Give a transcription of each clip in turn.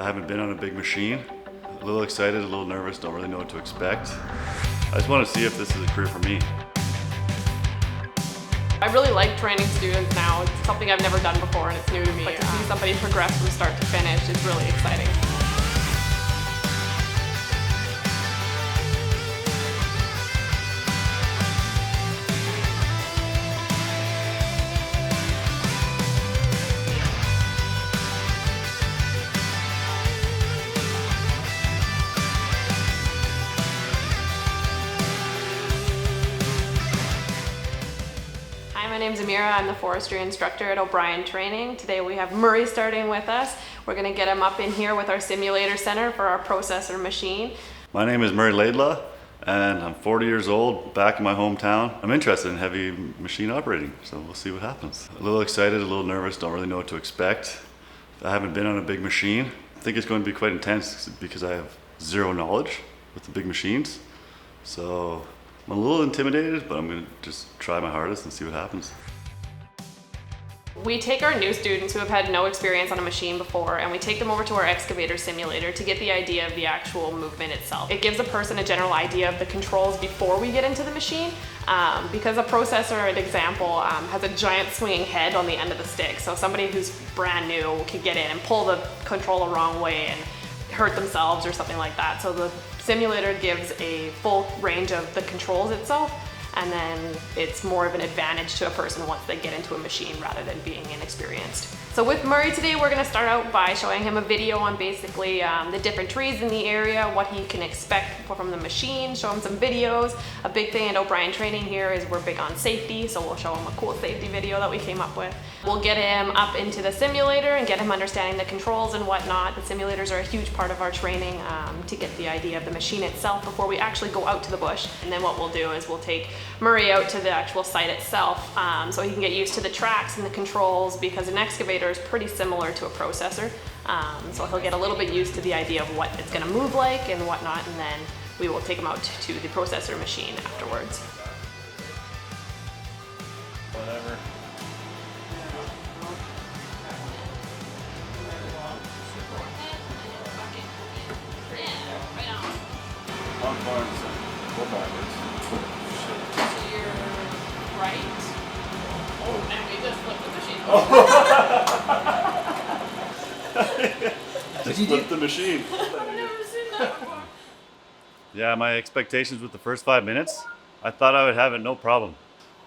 I haven't been on a big machine. A little excited, a little nervous, don't really know what to expect. I just want to see if this is a career for me. I really like training students now. It's something I've never done before and it's new to me. But to see somebody progress from start to finish is really exciting. My name's Amira. I'm the forestry instructor at O'Brien Training. Today we have Murray starting with us. We're going to get him up in here with our simulator center for our processor machine. My name is Murray Laidlaw and I'm 40 years old, back in my hometown. I'm interested in heavy machine operating, so we'll see what happens. A little excited, a little nervous, don't really know what to expect. I haven't been on a big machine. I think it's going to be quite intense because I have zero knowledge with the big machines. So I'm a little intimidated, but I'm going to just try my hardest and see what happens. We take our new students who have had no experience on a machine before and we take them over to our Excavator simulator to get the idea of the actual movement itself. It gives a person a general idea of the controls before we get into the machine. Because a processor, an example, has a giant swinging head on the end of the stick. So somebody who's brand new could get in and pull the control the wrong way and hurt themselves or something like that. So the simulator gives a full range of the controls itself, and then it's more of an advantage to a person once they get into a machine rather than being inexperienced. So with Murray today, we're going to start out by showing him a video on basically the different trees in the area, what he can expect from the machine, show him some videos. A big thing at O'Brien Training here is we're big on safety, so we'll show him a cool safety video that we came up with. We'll get him up into the simulator and get him understanding the controls and whatnot. The simulators are a huge part of our training to get the idea of the machine itself before we actually go out to the bush. And then what we'll do is we'll take Murray out to the actual site itself so he can get used to the tracks and the controls, because an excavator is pretty similar to a processor. So he'll get a little bit used to the idea of what it's going to move like and whatnot, and then we will take him out to the processor machine afterwards. Whatever. One farms, go backwards. To your right. Oh, and we just flipped the machine. Just flip the machine. I've never seen that before. Yeah, my expectations with the first 5 minutes, I thought I would have it no problem.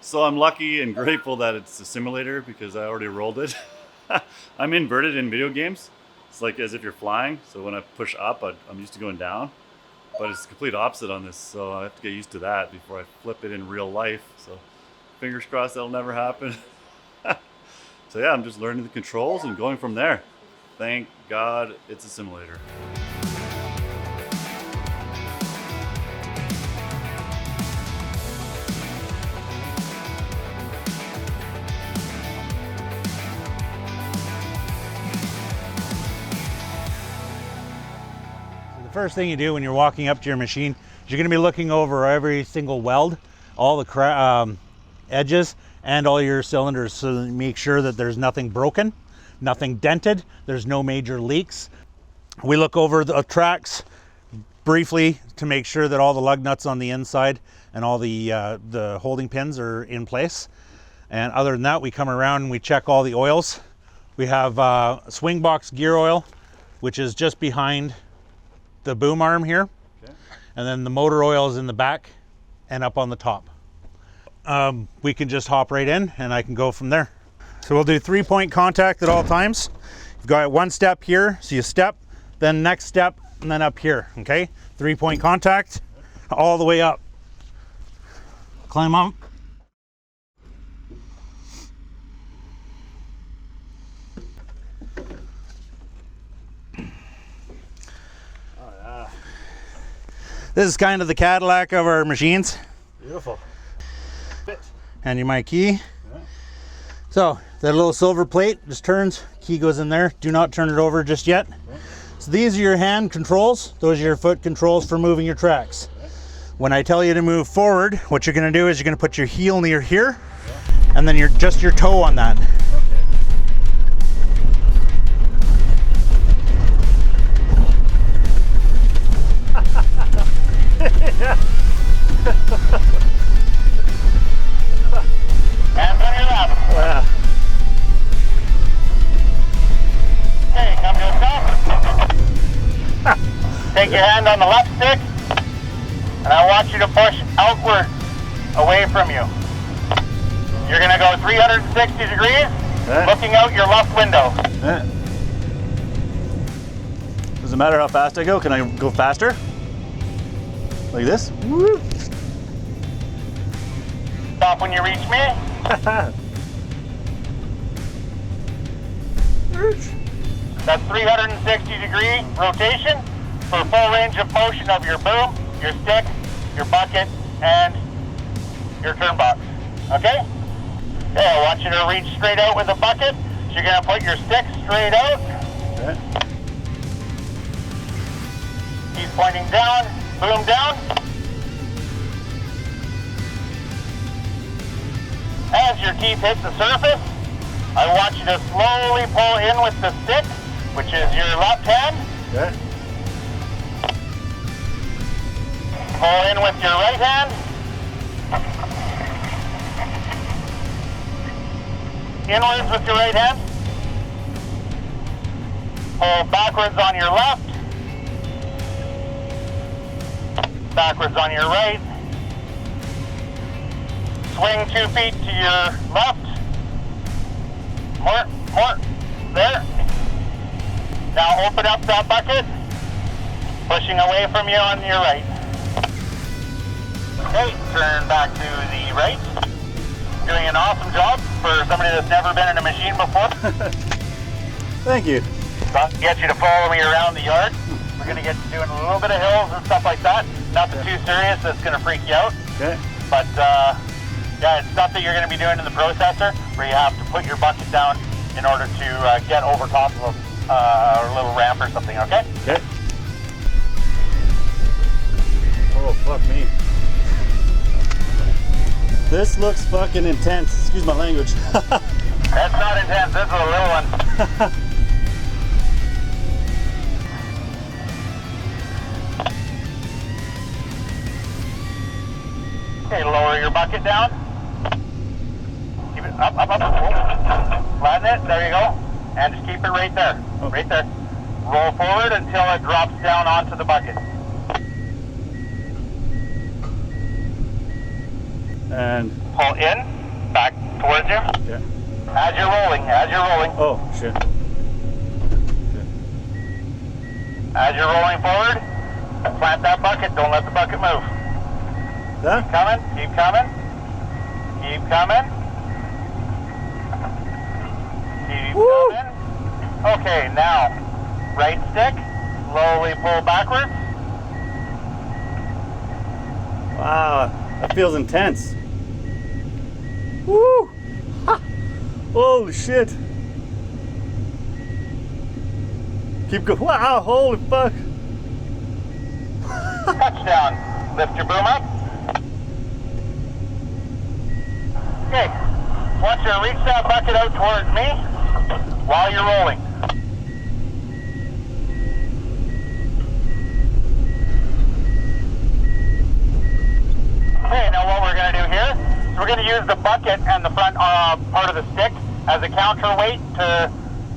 So I'm lucky and grateful that it's a simulator because I already rolled it. I'm inverted in video games. It's like as if you're flying. So when I push up, I'm used to going down. But it's the complete opposite on this, so I have to get used to that before I flip it in real life. So fingers crossed that'll never happen. So yeah, I'm just learning the controls and going from there. Thank God it's a simulator. First thing you do when you're walking up to your machine is you're going to be looking over every single weld, all the edges and all your cylinders, so that you make sure that there's nothing broken, nothing dented, there's no major leaks. We look over the tracks briefly to make sure that all the lug nuts on the inside and all the holding pins are in place. And other than that, we come around and we check all the oils. We have swing box gear oil, which is just behind the boom arm here, okay. And then the motor oil is in the back and up on the top. We can just hop right in and I can go from there. So we'll do 3-point contact at all times. You've got one step here, so you step, then next step, and then up here, okay? 3-point contact, all the way up. Climb up. This is kind of the Cadillac of our machines. Beautiful. Hand you my key. Yeah. So that little silver plate just turns, key goes in there. Do not turn it over just yet. Okay. So these are your hand controls. Those are your foot controls for moving your tracks. Okay. When I tell you to move forward, what you're going to do is you're going to put your heel near here, and then just your toe on that. Yeah. Hands on your left. Wow. Okay, come to a stop. Take your hand on the left stick, and I want you to push outward, away from you. You're going to go 360 degrees, looking out your left window. Does it matter how fast I go? Can I go faster? Like this? Woo. Stop when you reach me. That's 360 degree rotation for full range of motion of your boom, your stick, your bucket, and your turn box. Okay? Okay, I want you to reach straight out with the bucket. So you're going to put your stick straight out. Okay. He's pointing down, boom down. As your teeth hit the surface, I want you to slowly pull in with the stick, which is your left hand. Okay. Pull in with your right hand. Inwards with your right hand. Pull backwards on your left. Backwards on your right. Swing 2 feet to your left. More. There. Now open up that bucket. Pushing away from you on your right. Okay, turn back to the right. Doing an awesome job for somebody that's never been in a machine before. Thank you. Get you to follow me around the yard. We're going to get you doing a little bit of hills and stuff like that. Nothing too serious that's going to freak you out. Okay. But yeah, it's stuff that you're going to be doing in the processor where you have to put your bucket down in order to get over top of a little ramp or something, okay? Okay. Oh, fuck me. This looks fucking intense. Excuse my language. That's not intense. This is a little one. Okay, lower your bucket down. Keep it up. Flatten it. There you go. And just keep it right there. Right there. Roll forward until it drops down onto the bucket. And Pull in, back towards you. yeah. As you're rolling. Oh shit. As you're rolling forward, plant that bucket. Don't let the bucket move. That? Keep coming. Keep coming. Keep Woo! coming. Okay, now, right stick, slowly pull backwards. Wow, that feels intense. Woo! Ha! Holy shit! Keep going. Wow! Holy fuck! Touchdown. Lift your boom up. Okay, want you to reach that bucket out towards me while you're rolling. Okay, now what we're going to do here is we're going to use the bucket and the front part of the stick as a counterweight to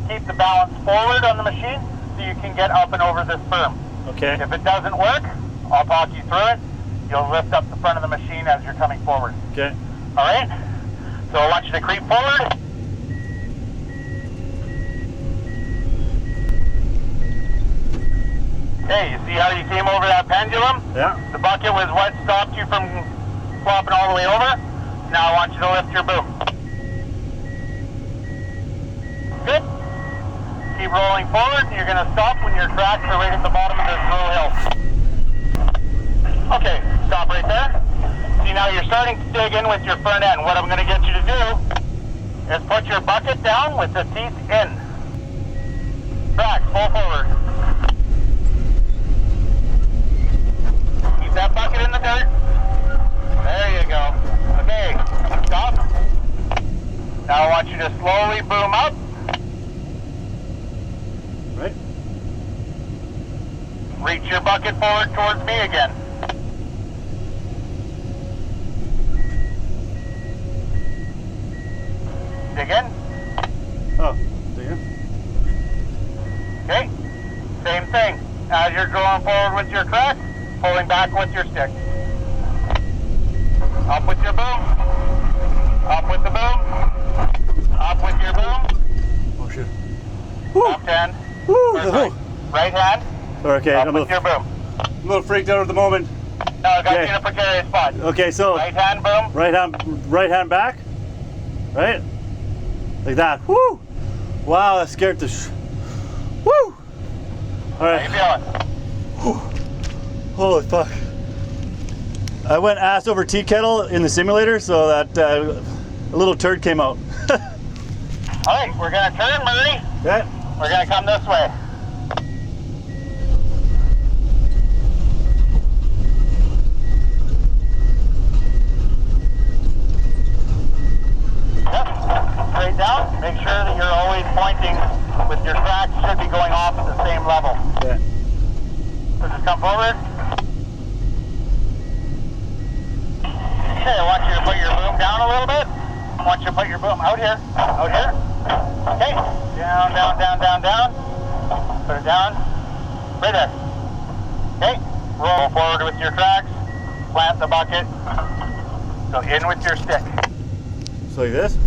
keep the balance forward on the machine so you can get up and over this berm. Okay. If it doesn't work, I'll talk you through it. You'll lift up the front of the machine as you're coming forward. Okay. All right? So I want you to creep forward. Okay, you see how you came over that pendulum? Yeah. The bucket was what stopped you from flopping all the way over. Now I want you to lift your boom. Good. Keep rolling forward. You're going to stop when your tracks are right at the bottom of this little hill. Okay, stop right there. See, now you're starting to dig in with your front end. What I'm going to get you to do is put your bucket down with the teeth in. Tracks, pull forward. Keep that bucket in the dirt. There you go. Okay, stop. Now I want you to slowly boom up. Right. Reach your bucket forward towards me again. dig in. Oh, dig in. Okay, same thing. As you're going forward with your track, pulling back with your stick. Up with your boom. Up with the boom. Up with your boom. Oh shit. Up 10. Woo! Perfect. Right hand. Okay, Up I'm with your boom. a little freaked out at the moment. No, I got Okay. you in a precarious spot. Okay, so Right hand boom. right hand back, right? Like that. Woo! Wow, that scared the woo! All How you right. feeling? Holy fuck. I went ass over tea kettle in the simulator, so that a little turd came out. All right, we're gonna turn, Murray. Okay. We're gonna come this way. Yep. Straight down. Make sure that you're always pointing with your track. Should be going off at the same level. Okay. So just come forward. Okay, I want you to put your boom down a little bit. I want you to put your boom out here. Out here. Okay. Down, down, down, down, down. Put it down. Right there. Okay. Roll forward with your tracks. Plant the bucket. Go in with your stick. So like this?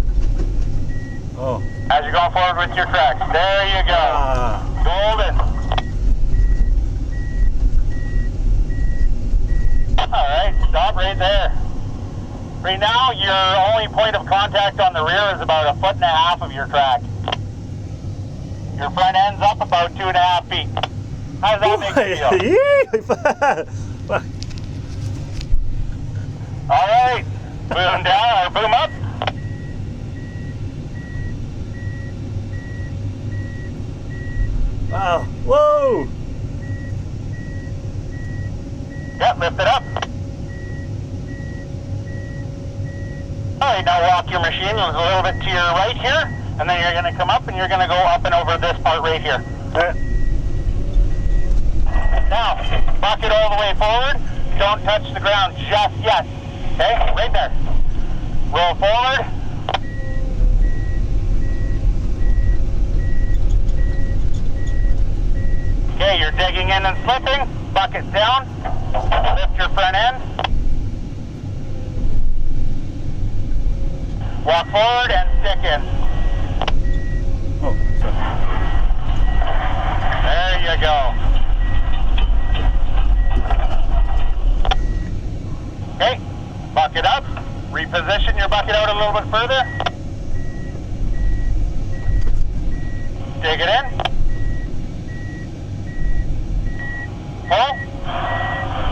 Oh. As you're going forward with your tracks. There you go. Ah. Golden. Alright, stop right there. Right now, your only point of contact on the rear is about 1.5 feet of your track. Your front end's up about 2.5 feet. How does that make you feel? Alright, boom down or boom up. Wow. Whoa! Yep, lift it up. Alright, now walk your machine a little bit to your right here, and then you're going to come up and you're going to go up and over this part right here. Okay. Now, bucket all the way forward. Don't touch the ground just yet. Okay, right there. Roll forward. Okay, you're digging in and slipping. Bucket down. Lift your front end. Walk forward and stick in. Oh, sorry. There you go. Okay, bucket up. Reposition your bucket out a little bit further. Dig it in. Pull.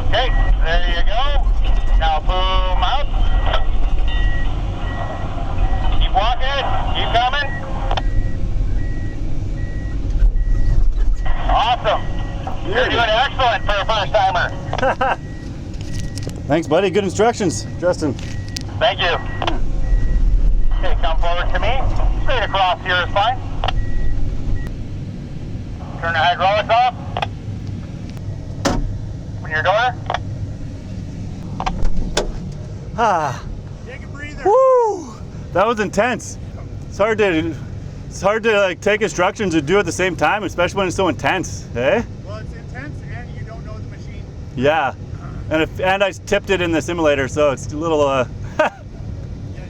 Okay, there you go. Now boom out. Keep walking, keep coming. Awesome. You're doing excellent for a first timer. Thanks, buddy. Good instructions, Justin. Thank you. Okay, come forward to me. Straight across here is fine. Turn the hydraulics off. Open your door. Ah. Take a breather. Woo! That was intense. It's hard to like take instructions and do it at the same time, especially when it's so intense. Eh? Well, it's intense and you don't know the machine. Yeah. And I tipped it in the simulator, so it's a little You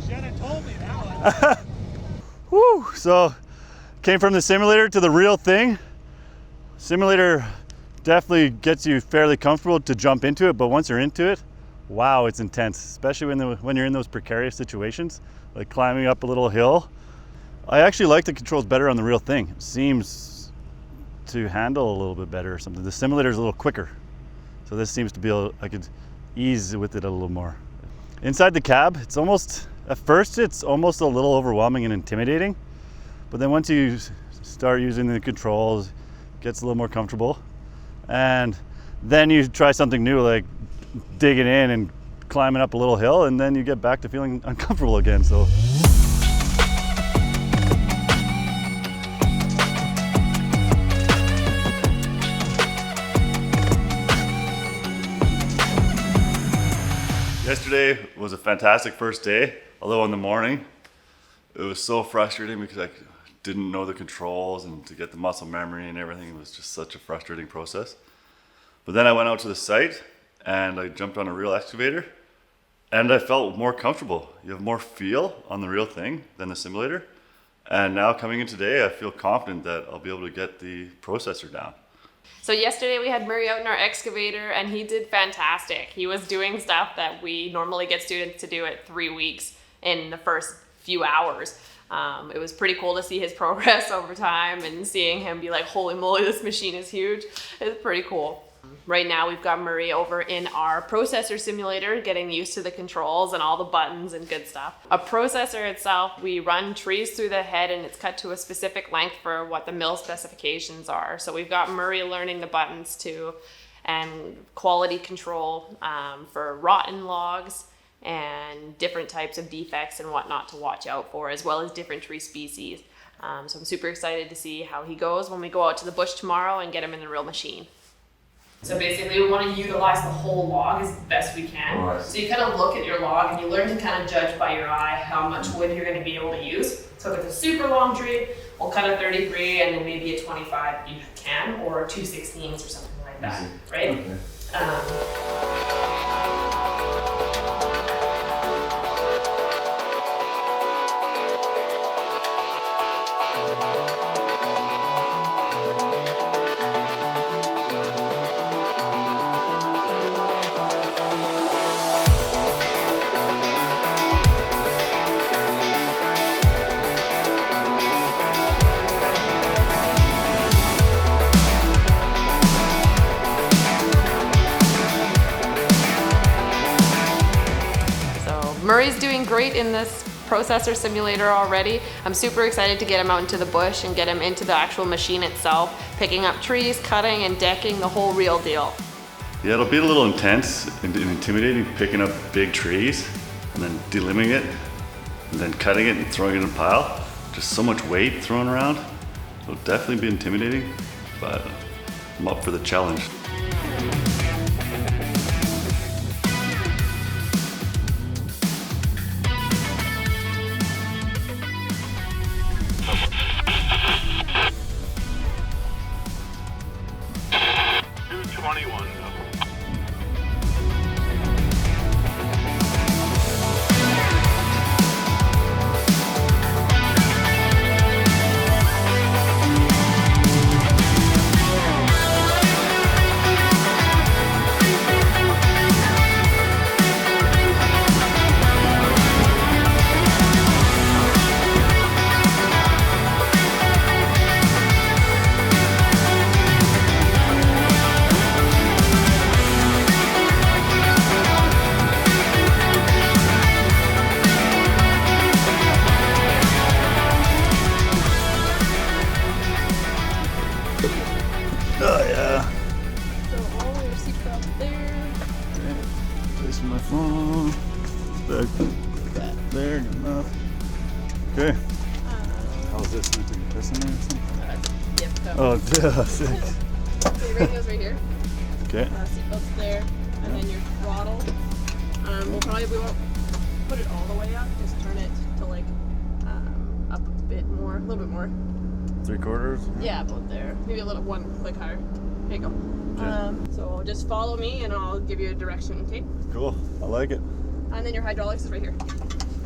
should have told me that one. Woo! So came from the simulator to the real thing. Simulator definitely gets you fairly comfortable to jump into it, but once you're into it, wow, it's intense, especially when you're in those precarious situations, like climbing up a little hill. I actually like the controls better on the real thing. It seems to handle a little bit better or something. The simulator is a little quicker, so this seems to be I could ease with it a little more. Inside the cab, at first it's almost a little overwhelming and intimidating, but then once you start using the controls, it gets a little more comfortable, and then you try something new like digging in and climbing up a little hill, and then you get back to feeling uncomfortable again. So yesterday was a fantastic first day, although in the morning It was so frustrating because I didn't know the controls, and to get the muscle memory and everything was just such a frustrating process. But then I went out to the site and I jumped on a real excavator and I felt more comfortable. You have more feel on the real thing than the simulator. And now coming in today, I feel confident that I'll be able to get the processor down. So yesterday we had Murray out in our excavator and he did fantastic. He was doing stuff that we normally get students to do at 3 weeks in the first few hours. It was pretty cool to see his progress over time and seeing him be like, holy moly, this machine is huge. It's pretty cool. Right now we've got Murray over in our processor simulator getting used to the controls and all the buttons and good stuff. A processor itself, we run trees through the head and it's cut to a specific length for what the mill specifications are. So we've got Murray learning the buttons too, and quality control for rotten logs and different types of defects and whatnot to watch out for, as well as different tree species. So I'm super excited to see how he goes when we go out to the bush tomorrow and get him in the real machine. So basically we want to utilize the whole log as best we can. Right. So you kind of look at your log and you learn to kind of judge by your eye how much wood you're going to be able to use. So if it's a super long tree, we'll cut a 33 and then maybe a 25 you can, or 2/16 or something like that, right? Okay. Murray's doing great in this processor simulator already. I'm super excited to get him out into the bush and get him into the actual machine itself, picking up trees, cutting and decking, the whole real deal. Yeah, it'll be a little intense and intimidating, picking up big trees and then delimbing it and then cutting it and throwing it in a pile. Just so much weight thrown around. It'll definitely be intimidating, but I'm up for the challenge. Oh yeah. So all your seatbelt there. Okay. Placing my phone. Back there, good enough. Okay. How's this? Need to press in there or something? Yep. Oh, yeah, sick. So your radio's right here. Okay. Seatbelt's there, and then your throttle. We won't put it all the way up. Just turn it to like up a bit more, a little bit more. 3/4? Yeah, about there. Maybe a little one click higher. There you go. Okay. So just follow me, and I'll give you a direction. Okay. Cool. I like it. And then your hydraulics is right here.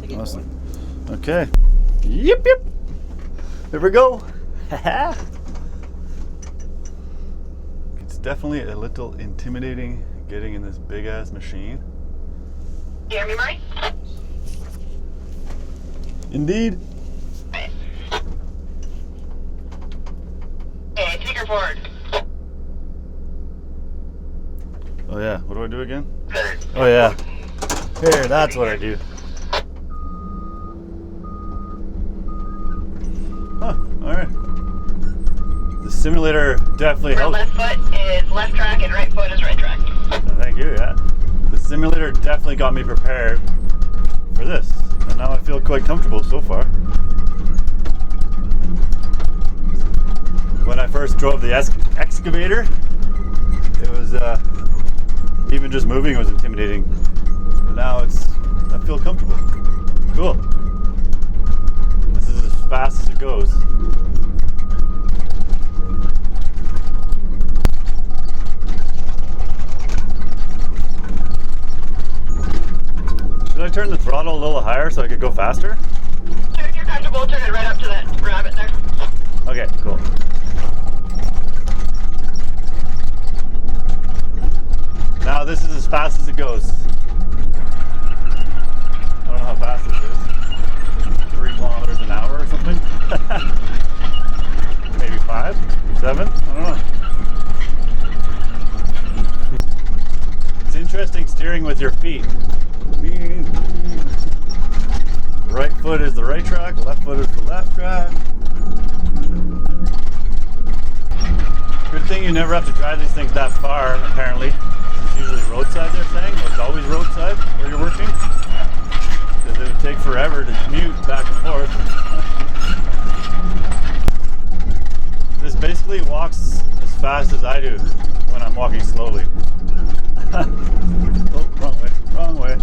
Take it Awesome. forward. Okay. Yep, yep. Here we go. It's definitely a little intimidating getting in this big ass machine. You hear me, Murray? Indeed. Okay, take her forward. Oh yeah, what do I do again? There. Oh yeah. Here, that's what I do. Huh, alright. The simulator definitely Your helps. left foot is left track and right foot is right track. Thank you, yeah. The simulator definitely got me prepared for this. And now I feel quite comfortable so far. When I first drove the excavator, it was, even just moving was intimidating. But now I feel comfortable. Cool. goes. Should I turn the throttle a little higher so I could go faster? Sure, if you're comfortable, turn it right up to that rabbit there. Okay, cool. Now this is as fast as it goes. I don't know how fast this is. 3 kilometers an hour or something? Maybe 5? 7? I don't know. It's interesting steering with your feet. Right foot is the right track, left foot is the left track. Good thing you never have to drive these things that far, apparently. It's usually roadside, they're saying. It's always roadside where you're working. Because it would take forever to commute back and forth. This basically walks as fast as I do when I'm walking slowly. Oh, wrong way, wrong way.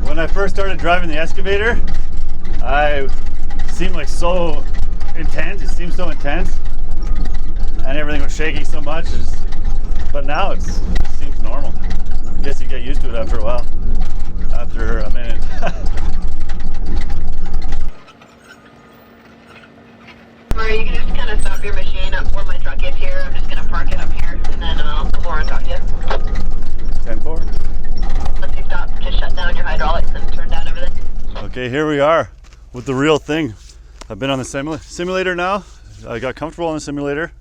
When I first started driving the Excavator, I seemed like so intense. It seemed so intense, and everything was shaking so much. But now it seems normal. I guess you get used to it after a while. After a minute. Murray, you can just kind of stop your machine up where my truck is here. I'm just going to park it up here, and then I'll come over and talk to you. 10-4. Once you stop, just shut down your hydraulics and turn down everything. Okay, here we are with the real thing. I've been on the simulator now. I got comfortable on the simulator.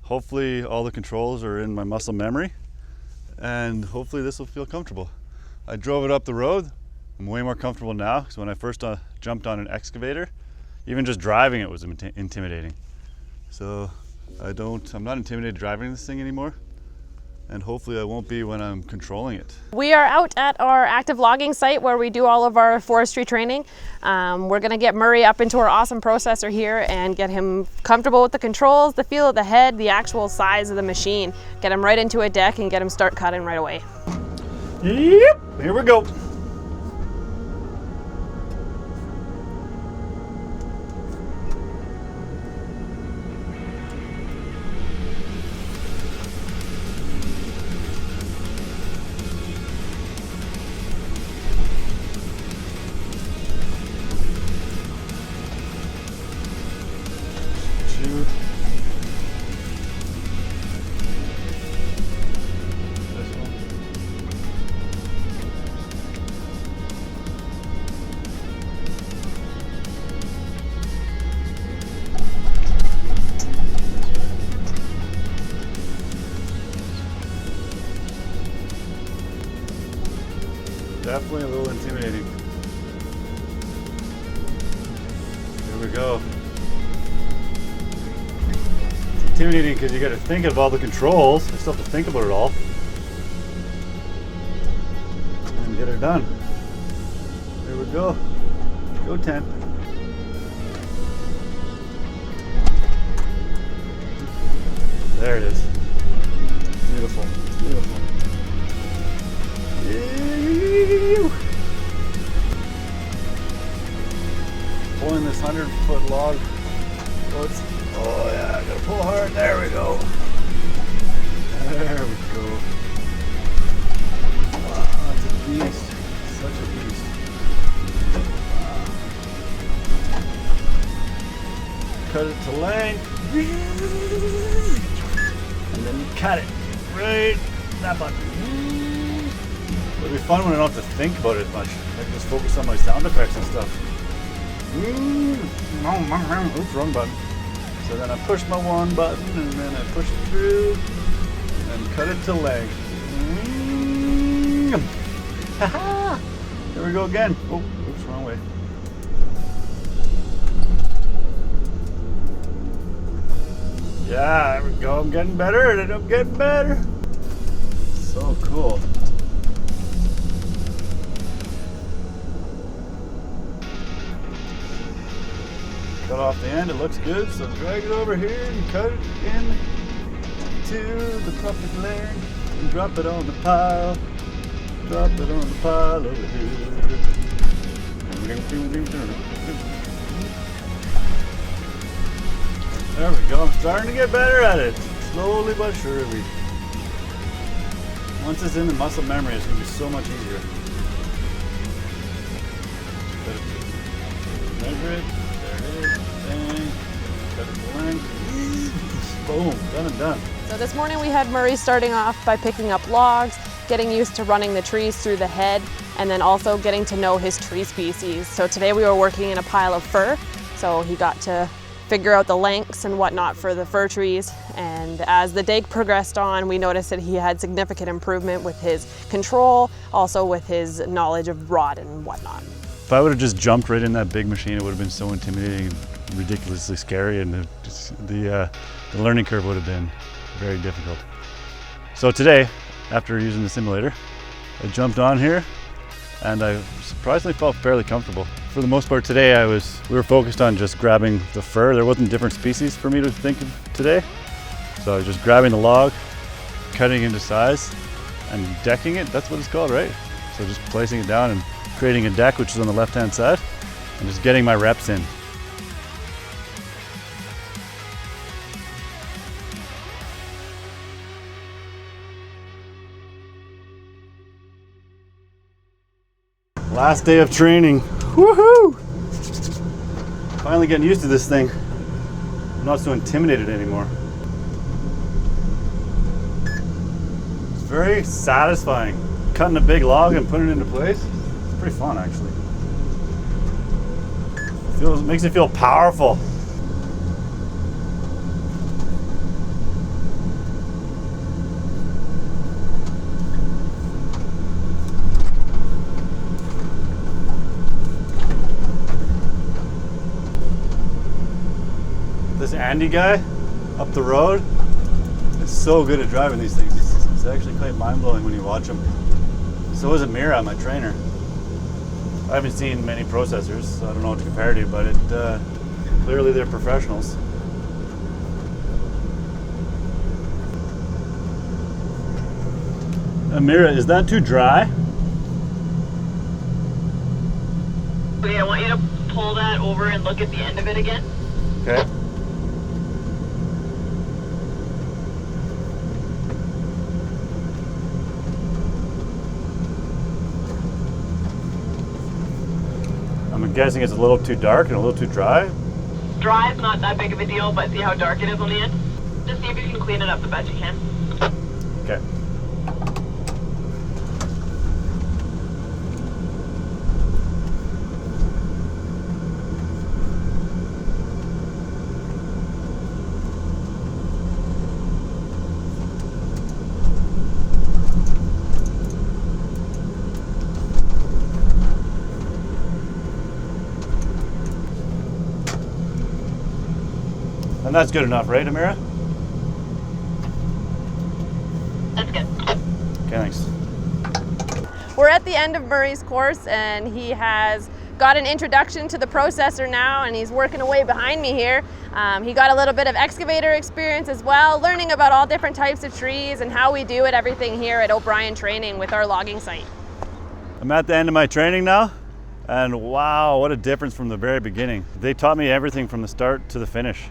Hopefully all the controls are in my muscle memory, and hopefully this will feel comfortable. I drove it up the road. I'm way more comfortable now, because when I first jumped on an Excavator, even just driving it was intimidating. So I'm not intimidated driving this thing anymore, and hopefully I won't be when I'm controlling it. We are out at our active logging site where we do all of our forestry training. We're gonna get Murray up into our awesome processor here and get him comfortable with the controls, the feel of the head, the actual size of the machine. Get him right into a deck and get him start cutting right away. Yep, here we go. Definitely a little intimidating. Here we go. It's intimidating because you got to think of all the controls. I still have to think about it all. And get it done. Here we go. Go 10. There it is. Beautiful. Beautiful. Pulling this 100-foot log. Oh yeah, I gotta pull hard. There we go. There we go. Wow, that's a beast. Such a beast. Wow. Cut it to length. And then you cut it. Right. That button. It'll be fun when I don't have to think about it much. I can just focus on my sound effects and stuff. Oops, wrong button. So then I push my one button and then I push it through and cut it to length. Haha! There we go again. Oh, oops, wrong way. Yeah, there we go. I'm getting better and I'm getting better. So cool. Cut off the end, it looks good, so drag it over here and cut it in to the proper length and drop it on the pile. Drop it on the pile over here. There we go. I'm starting to get better at it. Slowly but surely. Once it's in the muscle memory, it's going to be so much easier. Measure it. There it is. Bang. Cut the length. Boom. Done and done. So this morning we had Murray starting off by picking up logs, getting used to running the trees through the head, and then also getting to know his tree species. So today we were working in a pile of fir, so he got to figure out the lengths and whatnot for the fir trees. And as the day progressed on, we noticed that he had significant improvement with his control, also with his knowledge of rod and whatnot. If I would have just jumped right in that big machine, it would have been so intimidating and ridiculously scary, and the learning curve would have been very difficult. So today, after using the simulator, I jumped on here and I surprisingly felt fairly comfortable. For the most part today, we were focused on just grabbing the fir. There wasn't different species for me to think of today. So I was just grabbing the log, cutting it into size, and decking it. That's what it's called, right? So just placing it down and creating a deck, which is on the left-hand side, and just getting my reps in. Last day of training. Woohoo! Finally getting used to this thing. I'm not so intimidated anymore. It's very satisfying. Cutting a big log and putting it into place. It's pretty fun, actually. Makes you feel powerful. This Andy guy up the road is so good at driving these things. It's actually quite mind-blowing when you watch him. So is Amira, my trainer. I haven't seen many processors, so I don't know what to compare to, but clearly they're professionals. Amira, is that too dry? Okay, I want you to pull that over and look at the end of it again. Okay. I'm guessing it's a little too dark and a little too dry. Dry is not that big of a deal, but see how dark it is on the end? Just see if you can clean it up the best you can. Okay. And that's good enough, right, Amira? That's good. Okay, thanks. We're at the end of Murray's course and he has got an introduction to the processor now and he's working away behind me here. He got a little bit of excavator experience as well, learning about all different types of trees and how we do it, everything here at O'Brien Training with our logging site. I'm at the end of my training now, and wow, what a difference from the very beginning. They taught me everything from the start to the finish,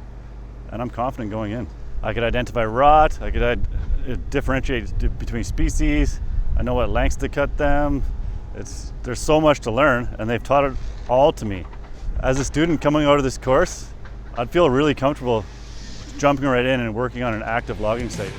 and I'm confident going in. I could identify rot, I could differentiate between species, I know what lengths to cut them. There's so much to learn, and they've taught it all to me. As a student coming out of this course, I'd feel really comfortable jumping right in and working on an active logging site.